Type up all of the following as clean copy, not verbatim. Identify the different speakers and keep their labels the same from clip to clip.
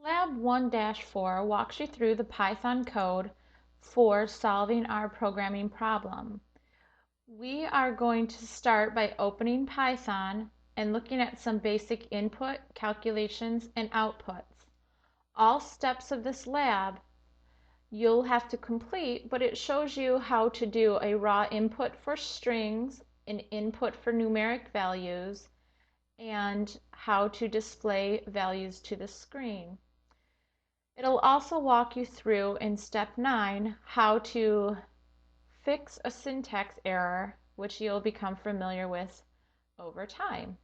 Speaker 1: Lab 1-4 walks you through the Python code for solving our programming problem. We are going to start by opening Python and looking at some basic input, calculations, and outputs. All steps of this lab you'll have to complete, but it shows you how to do a raw input for strings, an input for numeric values, and how to display values to the screen. It'll also walk you through in step 9 how to fix a syntax error, which you'll become familiar with over time,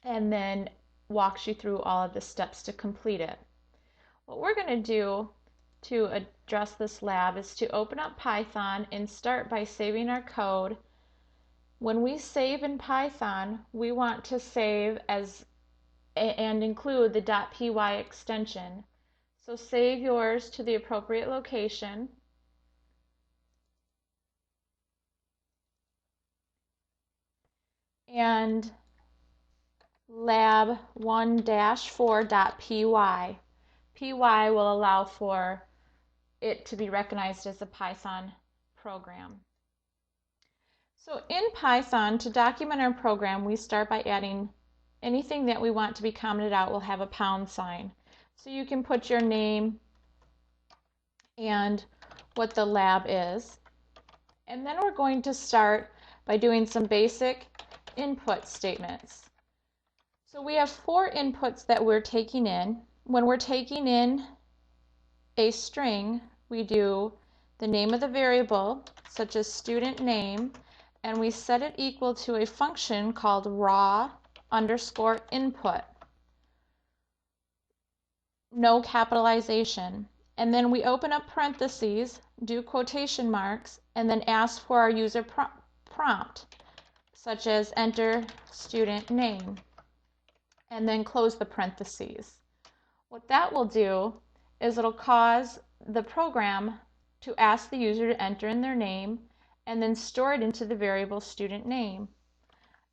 Speaker 1: and then walks you through all of the steps to complete it. What we're going to do to address this lab is to open up Python and start by saving our code. When we save in Python, we want to save as and include the .py extension. So save yours to the appropriate location. And lab1-4.py. py will allow for it to be recognized as a Python program. So in Python, to document our program, we start by adding anything that we want to be commented out will have a pound sign. So you can put your name and what the lab is. And then we're going to start by doing some basic input statements. So we have 4 inputs that we're taking in. When we're taking in a string, we do the name of the variable, such as student name, and we set it equal to a function called raw_input. No capitalization. And then we open up parentheses, do quotation marks, and then ask for our user prompt, such as enter student name, and then close the parentheses. What that will do is it'll cause the program to ask the user to enter in their name and then store it into the variable student name.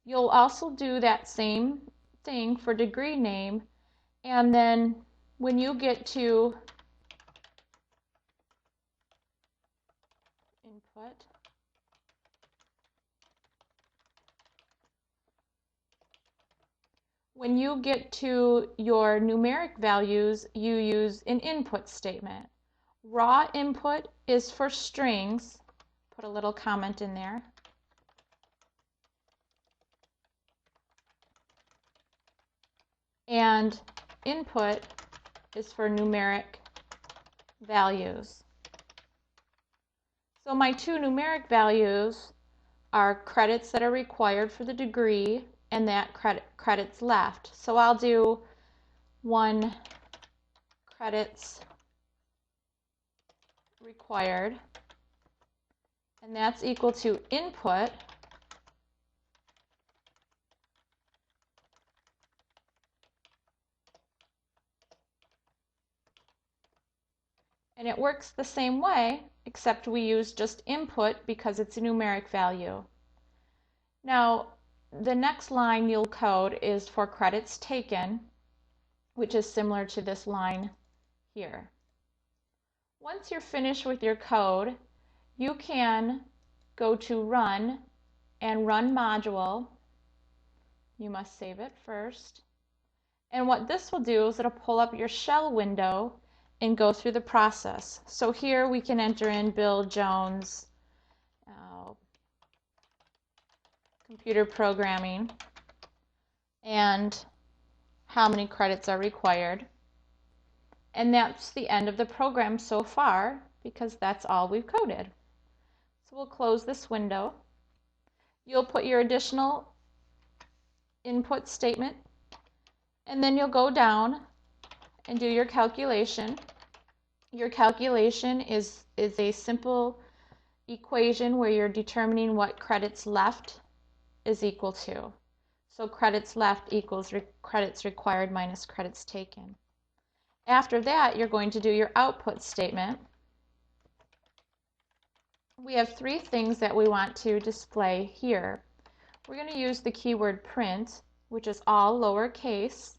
Speaker 1: You'll also do that same thing for degree name, and then when you get to input, when you get to your numeric values, you use an input statement. Raw input is for strings. Put a little comment in there. And input is for numeric values. So my 2 numeric values are credits that are required for the degree and that credits left. So I'll do 1 credits required, and that's equal to input and it works the same way, except we use just input because it's a numeric value. Now, the next line you'll code is for credits taken, which is similar to this line here. Once you're finished with your code, you can go to Run and Run Module. You must save it first. And what this will do is it'll pull up your shell window and go through the process. So here we can enter in Bill Jones, computer programming, and how many credits are required. And that's the end of the program so far, because that's all we've coded. So we'll close this window. You'll put your additional input statement, and then you'll go down and do your calculation. Your calculation is a simple equation where you're determining what credits left is equal to. So credits left equals credits required minus credits taken. After that, you're going to do your output statement. We have 3 things that we want to display here. We're going to use the keyword print, which is all lowercase,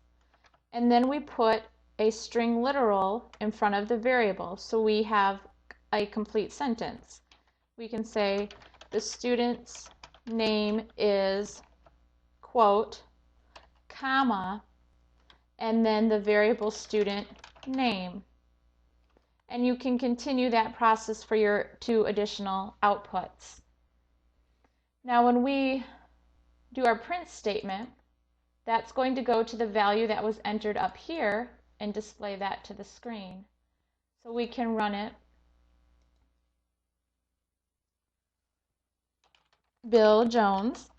Speaker 1: and then we put a string literal in front of the variable so we have a complete sentence. We can say the student's name is quote, comma, and then the variable student name. And you can continue that process for your 2 additional outputs. Now when we do our print statement, that's going to go to the value that was entered up here and display that to the screen. So we can run it. Bill Jones,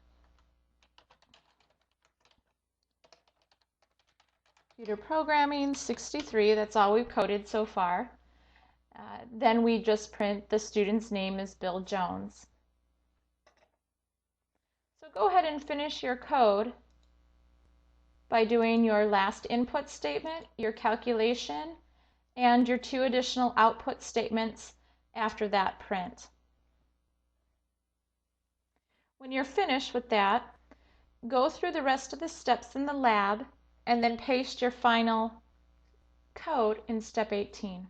Speaker 1: computer programming 63, that's all we've coded so far. Then we just print the student's name is Bill Jones. So go ahead and finish your code by doing your last input statement, your calculation, and your 2 additional output statements after that print. When you're finished with that, go through the rest of the steps in the lab and then paste your final code in step 18.